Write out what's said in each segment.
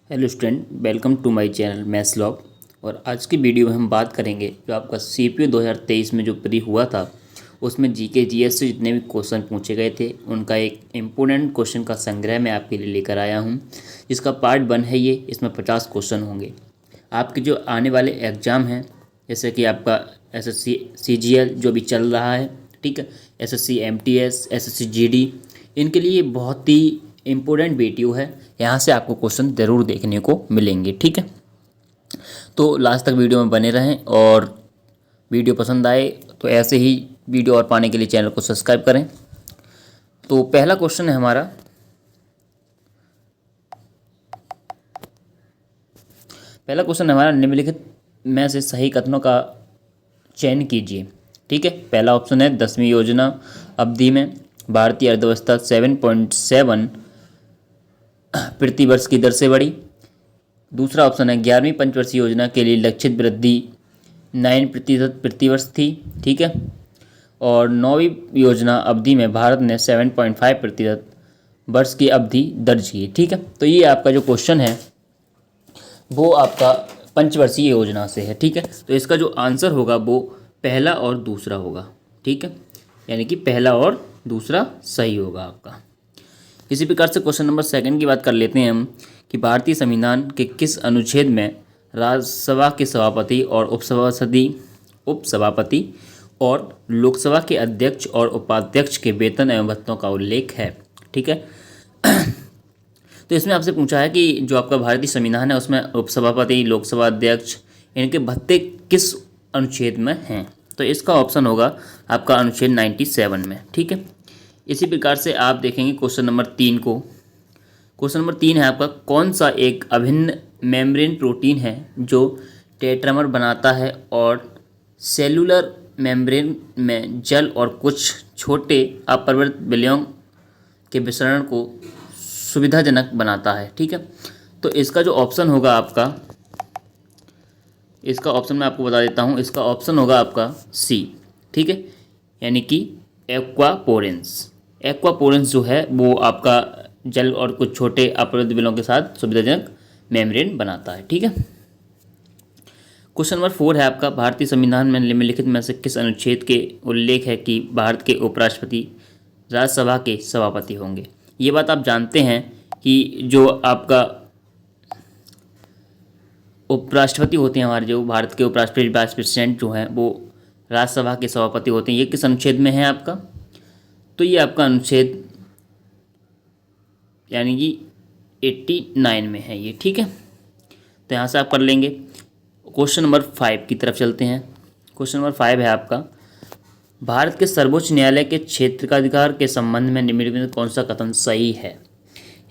Hello student, welcome to my channel maths log. और आज की वीडियो में हम बात करेंगे जो आपका सीपीयू 2023 में जो प्री हुआ था उसमें जीके जीएस से जितने भी क्वेश्चन पूछे गए थे उनका एक इम्पोर्टेंट क्वेश्चन का संग्रह मैं आपके लिए लेकर आया हूं। जिसका पार्ट 1 है ये। इसमें 50 क्वेश्चन होंगे। आपके जो आने वाले एग्ज़ाम हैं जैसे कि आपका एसएससी सीजीएल जो भी चल रहा है, ठीक है, एसएससी एमटीएस, एसएससी जीडी, इनके लिए बहुत ही इम्पोर्टेंट वीडियो है। यहाँ से आपको क्वेश्चन ज़रूर देखने को मिलेंगे, ठीक है। तो लास्ट तक वीडियो में बने रहें और वीडियो पसंद आए तो ऐसे ही वीडियो और पाने के लिए चैनल को सब्सक्राइब करें। तो पहला क्वेश्चन है हमारा, निम्नलिखित में से सही कथनों का चयन कीजिए, ठीक है। पहला ऑप्शन है 10वीं योजना अवधि में भारतीय अर्थव्यवस्था 7.7 प्रति वर्ष की दर से बढ़ी। दूसरा ऑप्शन है 11वीं पंचवर्षीय योजना के लिए लक्षित वृद्धि 9% प्रतिवर्ष थी, ठीक है। और 9वीं योजना अवधि में भारत ने 7.5% वर्ष की अवधि दर्ज की, ठीक है। तो ये आपका जो क्वेश्चन है वो आपका पंचवर्षीय योजना से है, ठीक है। तो इसका जो आंसर होगा वो पहला और दूसरा होगा, ठीक है। यानी कि पहला और दूसरा सही होगा आपका। इसी प्रकार से क्वेश्चन नंबर 2 की बात कर लेते हैं हम कि भारतीय संविधान के किस अनुच्छेद में राज्यसभा के सभापति और उपसभापति और लोकसभा के अध्यक्ष और उपाध्यक्ष के वेतन एवं भत्तों का उल्लेख है, ठीक है। तो इसमें आपसे पूछा है कि जो आपका भारतीय संविधान है उसमें उपसभापति, लोकसभा अध्यक्ष, इनके भत्ते किस अनुच्छेद में हैं। तो इसका ऑप्शन होगा आपका अनुच्छेद 97 में, ठीक है। इसी प्रकार से आप देखेंगे क्वेश्चन नंबर 3 को। क्वेश्चन नंबर 3 है आपका, कौन सा एक अभिन्न मेम्ब्रेन प्रोटीन है जो टेट्रामर बनाता है और सेलुलर मेम्ब्रेन में जल और कुछ छोटे अपरिवर्तित विलयन के विसरण को सुविधाजनक बनाता है, ठीक है। तो इसका जो ऑप्शन होगा आपका, इसका ऑप्शन मैं आपको बता देता हूँ, इसका ऑप्शन होगा आपका सी, ठीक है। यानी कि एक्वापोरेंस। एक्वापोरेंस जो है वो आपका जल और कुछ छोटे अपरिवर्तित विलयनों के साथ सुविधाजनक मेम्ब्रेन बनाता है, ठीक है। क्वेश्चन नंबर 4 है आपका, भारतीय संविधान में निम्नलिखित में से किस अनुच्छेद के उल्लेख है कि भारत के उपराष्ट्रपति राज्यसभा के सभापति होंगे। ये बात आप जानते हैं कि जो आपका उपराष्ट्रपति होते हैं, हमारे जो भारत के उपराष्ट्रपति वाइस प्रेसिडेंट जो हैं वो राज्यसभा के सभापति होते हैं। ये किस अनुच्छेद में है आपका, तो ये आपका अनुच्छेद यानी कि 89 में है ये, ठीक है। तो यहाँ से आप कर लेंगे। क्वेश्चन नंबर 5 की तरफ चलते हैं। क्वेश्चन नंबर 5 है आपका, भारत के सर्वोच्च न्यायालय के क्षेत्राधिकार के संबंध में निम्नलिखित में कौन सा कथन सही है।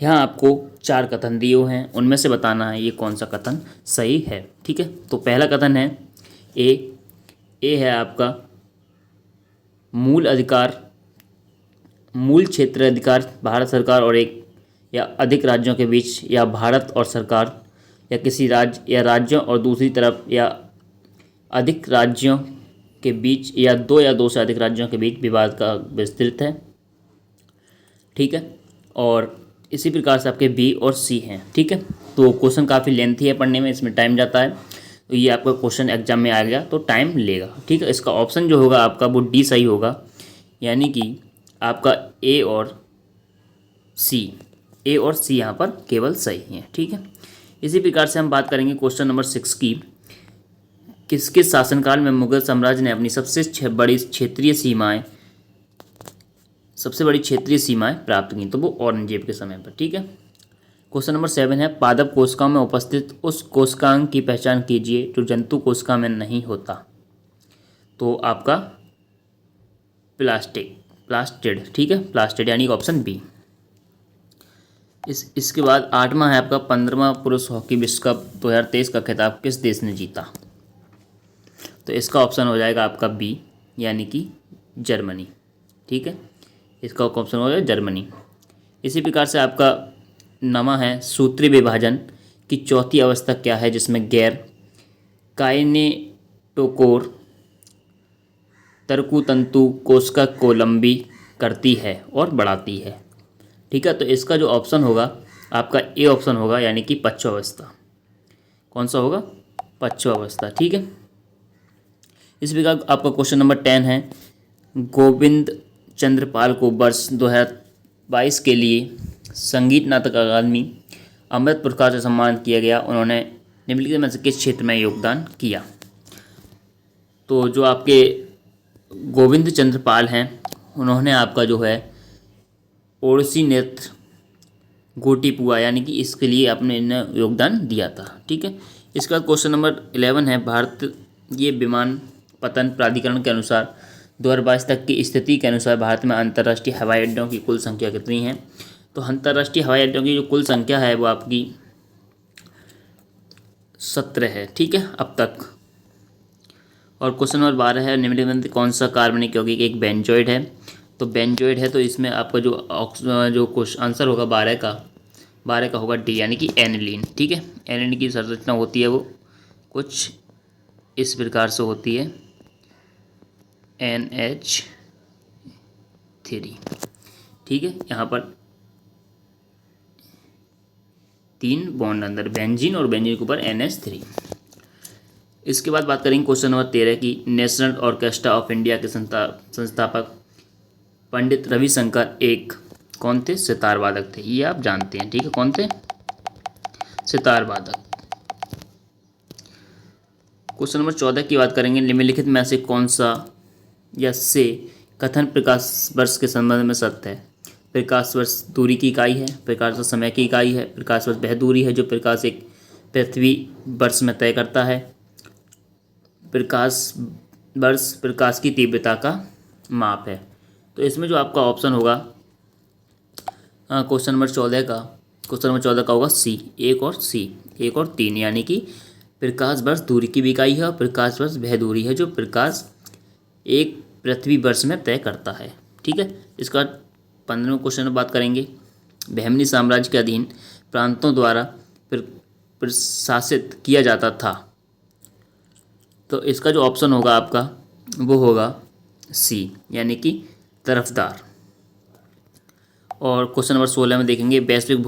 यहाँ आपको 4 कथन दिए हुए हैं, उनमें से बताना है ये कौन सा कथन सही है, ठीक है। तो पहला कथन है ए है आपका, मूल क्षेत्र अधिकार भारत सरकार और एक या अधिक राज्यों के बीच या भारत और सरकार या किसी राज्य या राज्यों और दूसरी तरफ या अधिक राज्यों के बीच या दो से अधिक राज्यों के बीच विवाद का विस्तृत है, ठीक है। और इसी प्रकार से आपके बी और सी हैं, ठीक है। तो क्वेश्चन काफ़ी लेंथी है पढ़ने में, इसमें टाइम जाता है, तो ये आपका क्वेश्चन एग्जाम में आ गया तो टाइम लेगा, ठीक है। इसका ऑप्शन जो होगा आपका वो डी सही होगा, यानी कि आपका ए और सी यहाँ पर केवल सही हैं, ठीक है। इसी प्रकार से हम बात करेंगे क्वेश्चन नंबर 6 की, किसके शासनकाल में मुगल साम्राज्य ने अपनी सबसे बड़ी क्षेत्रीय सीमाएं प्राप्त की। तो वो औरंगजेब के समय पर, ठीक है। क्वेश्चन नंबर 7 है, पादप कोशिकाओं में उपस्थित उस कोशिकांग की पहचान कीजिए जो जंतु कोशिका में नहीं होता। तो आपका प्लास्टिड, ठीक है, प्लास्टिड यानी ऑप्शन बी। इसके बाद 8वां है आपका, 15वां पुरुष हॉकी विश्व कप 2023 का खिताब किस देश ने जीता। तो इसका ऑप्शन हो जाएगा आपका बी, यानी कि जर्मनी, ठीक है। इसका ऑप्शन हो जाएगा जर्मनी। इसी प्रकार से आपका 9वां है, सूत्रीय विभाजन की चौथी अवस्था क्या है जिसमें गैर काइनेटोकोर तर्कुतंतु कोशिका को लंबी करती है और बढ़ाती है, ठीक है। तो इसका जो ऑप्शन होगा आपका ए ऑप्शन होगा, यानी कि पक्षावस्था। कौन सा होगा? पक्षावस्था। ठीक है। इस प्रकार आपका क्वेश्चन नंबर 10 है, गोविंद चंद्र पाल को वर्ष 2022 के लिए संगीत नाटक अकादमी अमृत पुरस्कार से सम्मानित किया गया। उन्होंने निम्नलिखित में से किस क्षेत्र में योगदान किया? तो जो आपके गोविंद चंद्र पाल हैं, उन्होंने आपका जो है ओडिसी नृत्य, गोटीपुआ, यानी कि इसके लिए आपने इन्हें योगदान दिया था। ठीक है। इसके बाद क्वेश्चन नंबर 11 है, भारतीय विमानपत्तन प्राधिकरण के अनुसार 2022 तक की स्थिति के अनुसार भारत में अंतर्राष्ट्रीय हवाई अड्डों की कुल संख्या कितनी है? तो अंतर्राष्ट्रीय हवाई अड्डों की जो कुल संख्या है वो आपकी 17 है। ठीक है, अब तक। और क्वेश्चन नंबर 12 है, निम्नलिखित में कौन सा कार्बनिक यौगिक एक बेंजोइड है? तो बेंजोइड है, तो इसमें आपका जो क्वेश्चन आंसर होगा 12 का होगा डी, यानी कि एनिलीन। ठीक है। एनिलीन की संरचना होती है वो कुछ इस प्रकार से होती है, NH3। ठीक है। यहाँ पर 3 बॉन्ड अंदर, बेंजीन और बेंजीन के ऊपर NH3। इसके बाद बात करेंगे क्वेश्चन नंबर 13 की, नेशनल ऑर्केस्ट्रा ऑफ इंडिया के संस्थापक पंडित रविशंकर एक कौन थे? सितार वादक थे। ये आप जानते हैं। ठीक है, कौन थे? सितार वादक। क्वेश्चन नंबर 14 की बात करेंगे, निम्नलिखित में से कौन सा या से कथन प्रकाश वर्ष के संबंध में सत्य है? प्रकाश वर्ष दूरी की इकाई है, प्रकाश वर्ष समय की इकाई है, प्रकाश वर्ष वह दूरी है जो प्रकाश एक पृथ्वी वर्ष में तय करता है, प्रकाश वर्ष प्रकाश की तीव्रता का माप है। तो इसमें जो आपका ऑप्शन होगा क्वेश्चन नंबर 14 का होगा सी, एक और 3, यानी कि प्रकाश वर्ष दूरी की भी इकाई है और प्रकाश वर्ष वह दूरी है जो प्रकाश एक पृथ्वी वर्ष में तय करता है। ठीक है। इसका 15वें क्वेश्चन में बात करेंगे, बहमनी साम्राज्य के अधीन प्रांतों द्वारा प्रशासित किया जाता था। तो इसका जो ऑप्शन होगा आपका वो होगा सी, यानी कि तरफदार। और क्वेश्चन नंबर 16 में देखेंगे, वैश्विक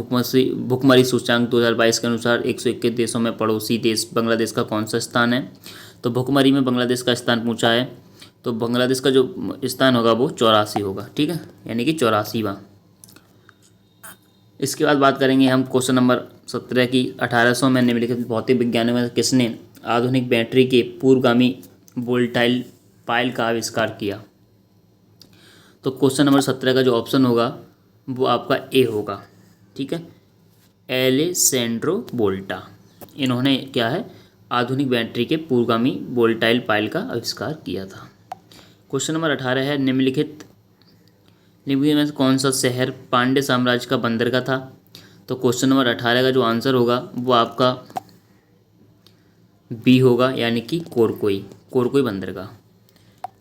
भुखमरी सूचकांक 2022 के अनुसार 121 देशों में पड़ोसी देश बांग्लादेश का कौन सा स्थान है? तो भुखमरी में बांग्लादेश का स्थान पूछा है, तो बांग्लादेश का जो स्थान होगा वो 84 होगा। ठीक है, यानी कि 84वां। इसके बाद बात करेंगे हम क्वेश्चन नंबर 17 की, 1800 में निम्नलिखित भौतिक विज्ञानियों में किसने आधुनिक बैटरी के पूर्वगामी वोल्टाइल पाइल का आविष्कार किया? तो क्वेश्चन नंबर 17 का जो ऑप्शन होगा वो आपका ए होगा। ठीक है, एलेसेंड्रो वोल्टा। इन्होंने क्या है, आधुनिक बैटरी के पूर्वगामी वोल्टाइल पाइल का आविष्कार किया था। क्वेश्चन नंबर 18 है, निम्नलिखित में से कौन सा शहर पांड्य साम्राज्य का बंदरगाह था? तो क्वेश्चन नंबर 18 का जो आंसर होगा वो आपका बी होगा, यानी कि कोरकोई बंदरगाह।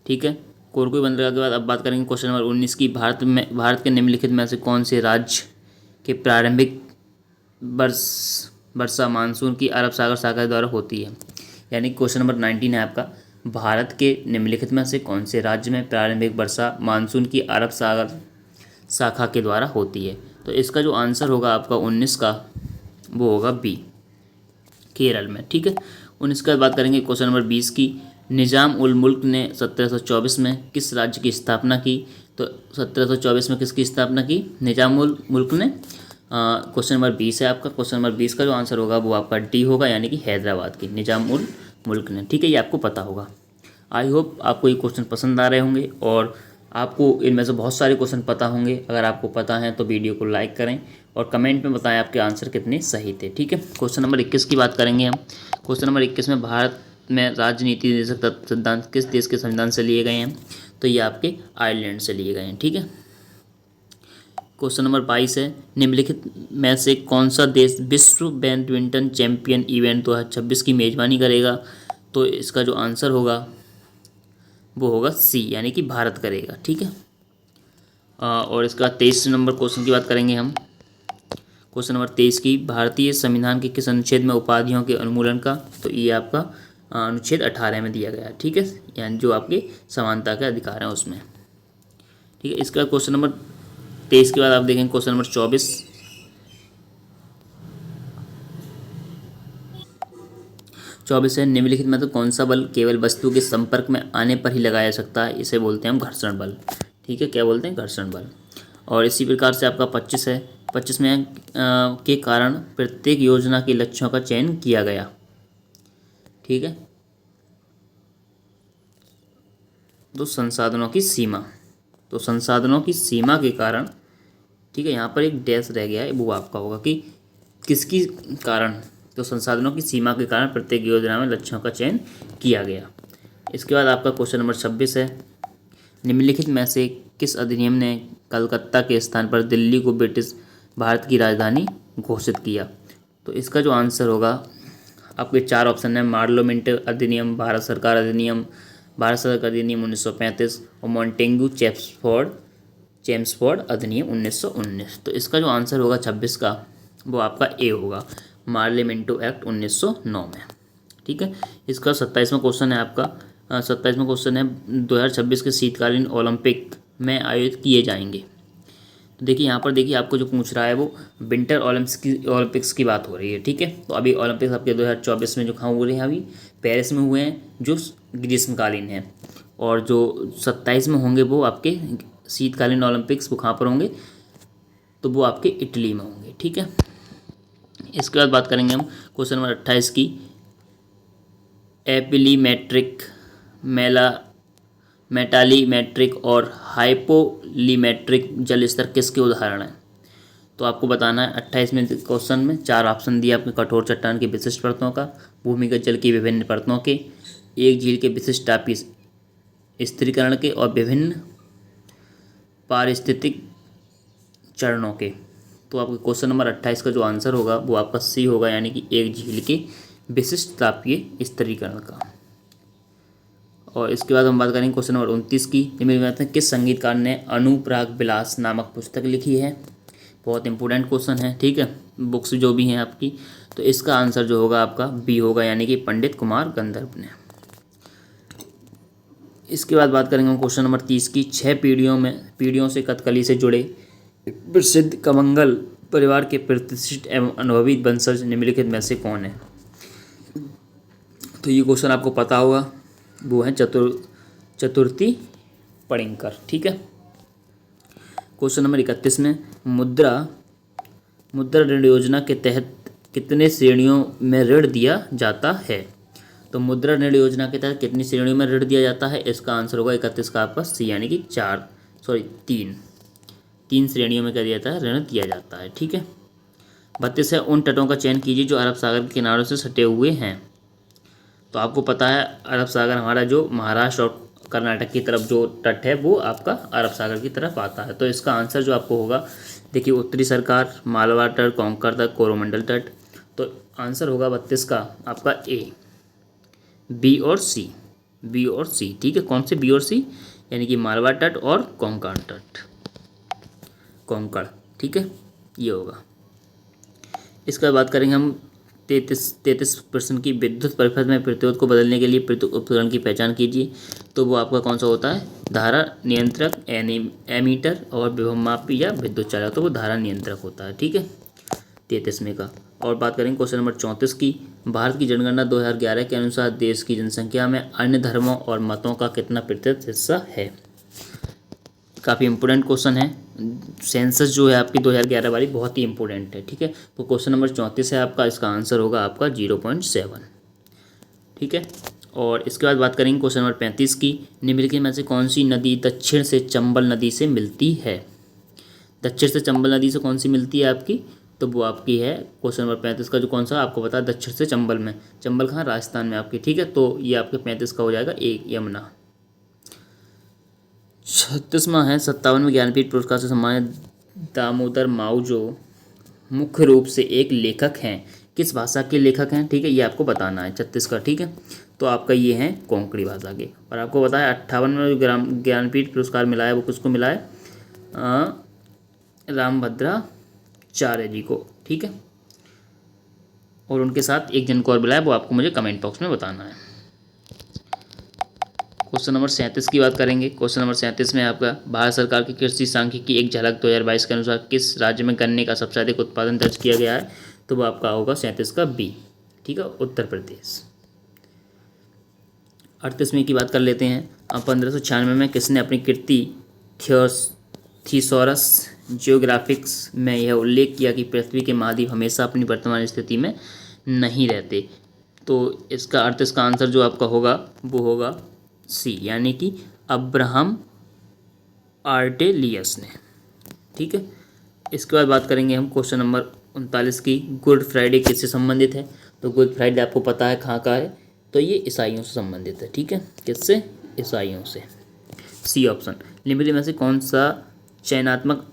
ठीक है, कोरकोई बंदरगाह के बाद अब बात करेंगे क्वेश्चन नंबर 19 की, भारत के निम्नलिखित में से कौन से राज्य के प्रारंभिक वर्षा मानसून की अरब सागर शाखा द्वारा होती है? यानी क्वेश्चन नंबर 19 है आपका, भारत के निम्नलिखित में से कौन से राज्य में प्रारंभिक वर्षा मानसून की अरब सागर शाखा के द्वारा होती है? तो इसका जो आंसर होगा आपका 19 का वो होगा बी, केरल में। ठीक है, 19 का बात करेंगे क्वेश्चन नंबर 20 की, निजाम उल मुल्क ने 1724 में किस राज्य की स्थापना की? तो 1724 में किसकी स्थापना की? निजाम उल मुल्क ने। क्वेश्चन नंबर 20 है आपका, क्वेश्चन नंबर 20 का जो आंसर होगा वो आपका डी होगा, यानी कि हैदराबाद की, निजाम उल मुल्क ने। ठीक है, ये आपको पता होगा। आई होप आपको ये क्वेश्चन पसंद आ रहे होंगे और आपको इनमें से बहुत सारे क्वेश्चन पता होंगे। अगर आपको पता है तो वीडियो को लाइक करें और कमेंट में बताएं आपके आंसर कितने सही थे। ठीक है, क्वेश्चन नंबर 21 की बात करेंगे हम। क्वेश्चन नंबर 21 में, भारत में राजनीति निर्देशक सिद्धांत किस देश के संविधान से लिए गए हैं? तो ये आपके आयरलैंड से लिए गए हैं। ठीक है, क्वेश्चन नंबर 22 है, निम्नलिखित में से कौन सा देश विश्व बैडमिंटन चैंपियन इवेंट 2026 की मेजबानी करेगा? तो इसका जो आंसर होगा वो होगा सी, यानी कि भारत करेगा। ठीक है, और इसका 23 नंबर क्वेश्चन की बात करेंगे हम। क्वेश्चन नंबर 23 की, भारतीय संविधान के किस अनुच्छेद में उपाधियों के उन्मूलन का? तो ये आपका अनुच्छेद 18 में दिया गया है। ठीक है, यानी जो आपके समानता के अधिकार हैं उसमें। ठीक है, इसका क्वेश्चन नंबर 23 के बाद आप देखेंगे क्वेश्चन नंबर 24। 24 है, निम्नलिखित में तो कौन सा बल केवल वस्तु के संपर्क में आने पर ही लगाया जा सकता है, इसे बोलते हैं हम घर्षण बल। ठीक है, क्या बोलते हैं, घर्षण बल। और इसी प्रकार से आपका 25 है, 25 में के कारण प्रत्येक योजना के लक्ष्यों का चयन किया गया। ठीक है, तो संसाधनों की सीमा, तो संसाधनों की सीमा के कारण, ठीक है, यहाँ पर एक डैश रह गया है, वो आपका होगा कि किसकी कारण, तो संसाधनों की सीमा के कारण प्रत्येक योजना में लक्ष्यों का चयन किया गया। इसके बाद आपका क्वेश्चन नंबर 26 है, निम्नलिखित में से किस अधिनियम ने कलकत्ता के स्थान पर दिल्ली को ब्रिटिश भारत की राजधानी घोषित किया। तो इसका जो आंसर होगा, आपके 4 ऑप्शन है, मार्लोमेंट अधिनियम, भारत सरकार अधिनियम, भारत सरकार अधिनियम 1935 और मॉन्टेग्यू चेम्सफोर्ड अधिनियम 1919। तो इसका जो आंसर होगा 26 का, वो आपका ए होगा, मार्लियामेंटो एक्ट 1909 में। ठीक है, इसका 27वां क्वेश्चन है आपका, 27वां क्वेश्चन है 2026 के शीतकालीन ओलंपिक में आयोजित किए जाएंगे। तो देखिए यहाँ पर देखिए आपको जो पूछ रहा है वो विंटर ओलंपिक्स की बात हो रही है। ठीक है, तो अभी ओलंपिक्स आपके 2024 में जो कहाँ हो रहे हैं, अभी पेरिस में हुए हैं, जो ग्रीष्मकालीन हैं, और जो 27 में होंगे वो आपके शीतकालीन ओलंपिक्स, वो कहाँ पर होंगे, तो वो आपके इटली में होंगे। ठीक है, इसके बाद बात करेंगे हम क्वेश्चन नंबर 28 की, एपिलीमेट्रिक, मेटालीमेट्रिक और हाइपोलीमेट्रिक जल स्तर किसके उदाहरण हैं। तो आपको बताना है 28 में क्वेश्चन में 4 ऑप्शन दिए आपके, कठोर चट्टान की विशिष्ट परतों का, भूमिगत जल की विभिन्न परतों के, एक झील के विशिष्ट तापीय स्थिरीकरण के, और विभिन्न पारिस्थितिक चरणों के। तो आपके क्वेश्चन नंबर 28 का जो आंसर होगा वो आपका सी होगा, यानी कि एक झील के विशिष्ट तापीय स्थिरीकरण का। और इसके बाद हम बात करेंगे क्वेश्चन नंबर 29 की, निम्नलिखित में किस संगीतकार ने अनुप्राग विलास नामक पुस्तक लिखी है। बहुत इंपॉर्टेंट क्वेश्चन है। ठीक है, बुक्स जो भी हैं आपकी, तो इसका आंसर जो होगा आपका बी होगा, यानी कि पंडित कुमार गंधर्व ने। इसके बाद बात करेंगे हम क्वेश्चन नंबर 30 की, 6 पीढ़ियों से कथकली से जुड़े प्रसिद्ध कमंगल परिवार के प्रतिष्ठित एवं अनुभवी वंशज निम्नलिखित में से कौन है। तो ये क्वेश्चन आपको पता होगा, वो है चतुर्थी पडिंकर। ठीक है, क्वेश्चन नंबर 31 में मुद्रा ऋण योजना के तहत कितने श्रेणियों में ऋण दिया जाता है। तो मुद्रा ऋण योजना के तहत कितनी श्रेणियों में ऋण दिया जाता है, इसका आंसर होगा 31 का आपका सी, यानी कि 3 श्रेणियों में क्या दिया जाता है, ऋण दिया जाता है। ठीक है, 32 है, उन तटों का चयन कीजिए जो अरब सागर के किनारों से सटे हुए हैं। तो आपको पता है अरब सागर हमारा जो महाराष्ट्र और कर्नाटक की तरफ जो तट है वो आपका अरब सागर की तरफ आता है। तो इसका आंसर जो आपको होगा, देखिए उत्तरी सरकार, मालवा तट, कोंकण तट, कोरोमंडल तट। तो आंसर होगा 32 का आपका ए, बी और सी, ठीक है, कौन से बी और सी, यानी कि मालवा तट और कोंकण तट, कोंकण। ठीक है, ये होगा। इसके बाद बात करेंगे हम 33% की विद्युत परिपथ में प्रतिरोध को बदलने के लिए प्रयुक्त उपकरण की पहचान कीजिए। तो वो आपका कौन सा होता है, धारा नियंत्रक, एमीटर और विभवमापी या विद्युत चालक। तो वो धारा नियंत्रक होता है। ठीक है, 33 का। और बात करेंगे क्वेश्चन नंबर 34 की, भारत की जनगणना 2011 के अनुसार देश की जनसंख्या में अन्य धर्मों और मतों का कितना प्रतिशत हिस्सा है। काफ़ी इंपॉर्टेंट क्वेश्चन है, सेंसस जो है आपकी 2011 वाली बहुत ही इंपॉर्टेंट है। ठीक है, तो क्वेश्चन नंबर 34 है आपका, इसका आंसर होगा आपका 0.7। ठीक है, और इसके बाद बात करेंगे क्वेश्चन नंबर 35 की, निम्नलिखित में से कौन सी नदी दक्षिण से चंबल नदी से मिलती है। दक्षिण से चंबल नदी से कौन सी मिलती है आपकी, तो वो आपकी है क्वेश्चन नंबर 35 का जो कौन सा आपको पता है, दक्षिण से चंबल में, चंबल कहाँ, राजस्थान में आपकी। ठीक है, तो ये आपके 35 का हो जाएगा एक, यमुना। 36वां है, 57वें ज्ञानपीठ पुरस्कार से सम्मानित दामोदर मावजो मुख्य रूप से एक लेखक हैं, किस भाषा के लेखक हैं। ठीक है, ये आपको बताना है 36 का। ठीक है, तो आपका ये है कोंकणी भाषा के। और आपको बताया 58वें ज्ञानपीठ पुरस्कार मिला है, वो किसको मिला है, रामभद्राचार्य जी को। ठीक है, और उनके साथ एक जन को और मिला है, वो आपको मुझे कमेंट बॉक्स में बताना है। क्वेश्चन नंबर 37 की बात करेंगे। क्वेश्चन नंबर 37 में आपका भारत सरकार की कृषि सांख्यिकी की एक झलक 2022 के अनुसार किस राज्य में गन्ने का सबसे अधिक उत्पादन दर्ज किया गया है। तो वो आपका होगा 37 का बी। ठीक है, उत्तर प्रदेश। 38वीं की बात कर लेते हैं। अब 1596 में किसने अपनी कृति थीसॉरस जियोग्राफिक्स में यह उल्लेख किया कि पृथ्वी के महाद्वीप हमेशा अपनी वर्तमान स्थिति में नहीं रहते। तो इसका अर्थ, इसका आंसर जो आपका होगा वो होगा सी, यानी कि अब्राहम आर्टेलियस ने। ठीक है, इसके बाद बात करेंगे हम क्वेश्चन नंबर 39 की। गुड फ्राइडे किससे संबंधित है? तो गुड फ्राइडे आपको पता है कहाँ का है, तो ये ईसाइयों से संबंधित है। ठीक है, किससे? ईसाइयों से। C option. निम्नलिखित में से कौन सा चयनात्मक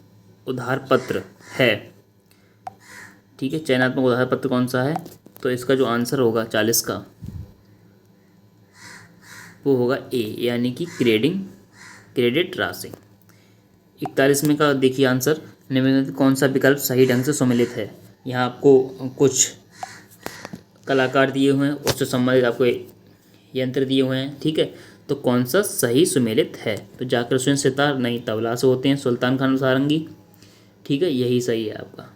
उधार पत्र है? ठीक है, चयनात्मक उधार पत्र कौन सा है? तो इसका जो आंसर होगा 40 का वो होगा ए, यानी कि क्रेडिट राशि। 41 में का देखिए आंसर, निम्नलिखित कौन सा विकल्प सही ढंग से सम्मिलित है? यहाँ आपको कुछ कलाकार दिए हुए हैं, उससे संबंधित आपको यंत्र दिए हुए हैं। ठीक है, तो कौन सा सही सुमेलित है? तो जाकिर हुसैन सितार नहीं, तबला से होते हैं। सुल्तान खान सारंगी, ठीक है, यही सही है आपका।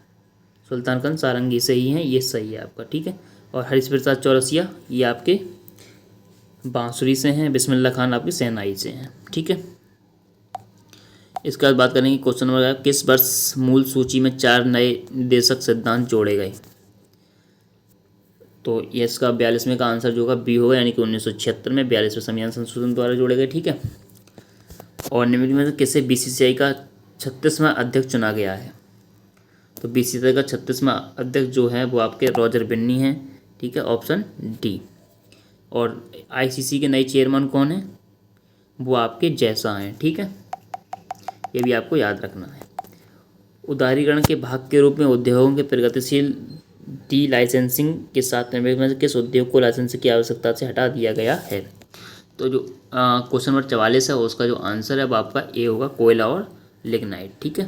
सुल्तान खान सारंगी सही है, ये सही है आपका। ठीक है, और हरीश प्रसाद चौरसिया ये आपके बांसुरी से हैं। बिस्मिल्लाह खान आपकी शहनाई से हैं। ठीक है, इसके बाद बात करेंगे क्वेश्चन नंबर, किस वर्ष मूल सूची में 4 नए निर्देशक सिद्धांत जोड़े गए? तो ये इसका 42वें का आंसर जो होगा बी होगा, यानी कि 1976 में 42वें संविधान संशोधन द्वारा जोड़े गए। ठीक है, और निम्नलिखित में से किसे बीसीसीआई का 36वां अध्यक्ष चुना गया है? तो बीसीसीआई का 36वां अध्यक्ष जो है वो आपके रॉजर बिन्नी हैं। ठीक है, ऑप्शन डी। और आईसीसी के नए चेयरमैन कौन है? वो आपके जैसा हैं। ठीक है, ये भी आपको याद रखना है। उदारीकरण के भाग के रूप में उद्योगों के प्रगतिशील डी लाइसेंसिंग के साथ में से किस उद्योग को लाइसेंसिंग की आवश्यकता से हटा दिया गया है? तो जो क्वेश्चन नंबर 44 है उसका जो आंसर है वो आपका ए होगा, कोयला और लिग्नाइट। ठीक है,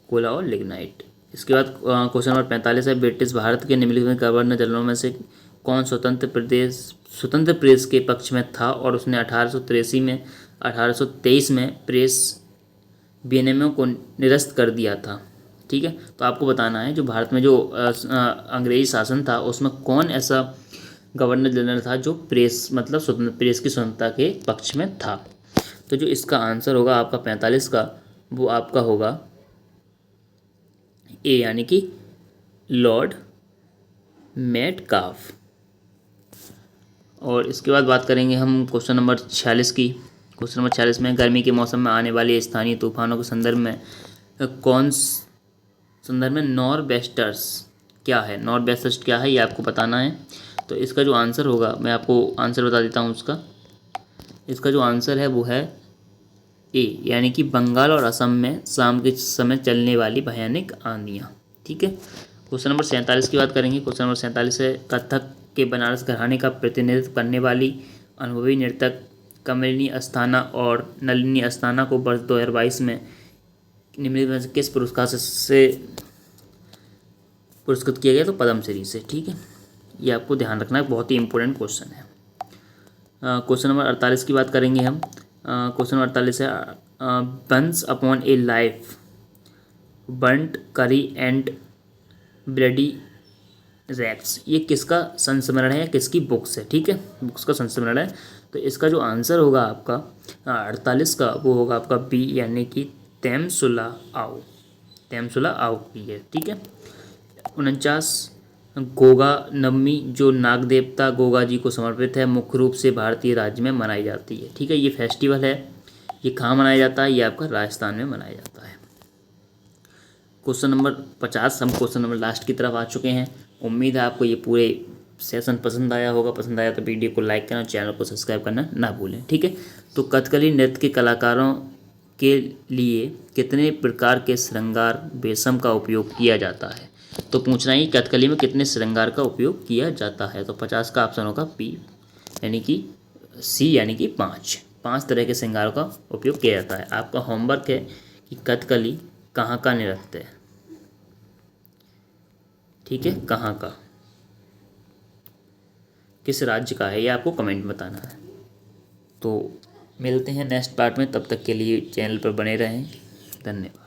कोयला और लिग्नाइट। इसके बाद क्वेश्चन नंबर 45 है, ब्रिटिश भारत के निम्नलिखित गवर्नर जनरलों में से कौन स्वतंत्र प्रेस के पक्ष में था और उसने 1823 में प्रेस विनियमों को निरस्त कर दिया था? ठीक है, तो आपको बताना है जो भारत में जो अंग्रेजी शासन था उसमें कौन ऐसा गवर्नर जनरल था जो प्रेस मतलब स्वतंत्र प्रेस की स्वतंत्रता के पक्ष में था। तो जो इसका आंसर होगा आपका 45 का वो आपका होगा ए, यानी कि लॉर्ड मेटकाफ। और इसके बाद बात करेंगे हम क्वेश्चन नंबर 46 की। क्वेश्चन नंबर 46 में गर्मी के मौसम में आने वाले स्थानीय तूफानों के संदर्भ में नॉरवेस्टर्स क्या है? नॉरवेस्टर्स क्या है ये आपको बताना है। तो इसका जो आंसर होगा, मैं आपको आंसर बता देता हूँ उसका। इसका जो आंसर है वो है ए, यानी कि बंगाल और असम में शाम के समय चलने वाली भयानक आंधियाँ। ठीक है, क्वेश्चन नंबर 47 की बात करेंगे। क्वेश्चन नंबर 47 है, कथक के बनारस घराने का प्रतिनिधित्व करने वाली अनुभवी नर्तक कमलिनी अस्थाना और नलिनी अस्थाना को वर्ष 2022 में निम्नलिखित में से किस पुरस्कार से पुरस्कृत किया गया? तो पद्मश्री से। ठीक है, ये आपको ध्यान रखना है, बहुत ही इंपॉर्टेंट क्वेश्चन है। क्वेश्चन नंबर 48 की बात करेंगे हम। क्वेश्चन नंबर 48 है, once upon a life burnt curry and bloody racks, ये किसका संस्मरण है, किसकी बुक्स है? ठीक है, बुक्स का संस्मरण है। तो इसका जो आंसर होगा आपका 48 का वो होगा आपका बी, यानी कि तेमसुला आओ की है। ठीक है, 49 गोगा नवमी जो नाग देवता गोगा जी को समर्पित है, मुख्य रूप से भारतीय राज्य में मनाई जाती है। ठीक है, ये फेस्टिवल है, ये कहाँ मनाया जाता है? ये आपका राजस्थान में मनाया जाता है। क्वेश्चन नंबर 50, हम क्वेश्चन नंबर लास्ट की तरफ आ चुके हैं। उम्मीद है आपको ये पूरे सेशन पसंद आया होगा। पसंद आया तो वीडियो को लाइक करना, चैनल को सब्सक्राइब करना ना भूलें। ठीक है, तो कथकली नृत्य के कलाकारों के लिए कितने प्रकार के श्रृंगार बेशम का उपयोग किया जाता है? तो पूछना ही कथकली में कितने श्रृंगार का उपयोग किया जाता है? तो 50 का ऑप्शन होगा पी, यानी कि सी, यानी कि 5 तरह के श्रृंगारों का उपयोग किया जाता है। आपका होमवर्क है कि कथकली कहाँ का नृत्य है? ठीक है, कहाँ का, किस राज्य का है, ये आपको कमेंट में बताना है। तो मिलते हैं नेक्स्ट पार्ट में, तब तक के लिए चैनल पर बने रहें। धन्यवाद।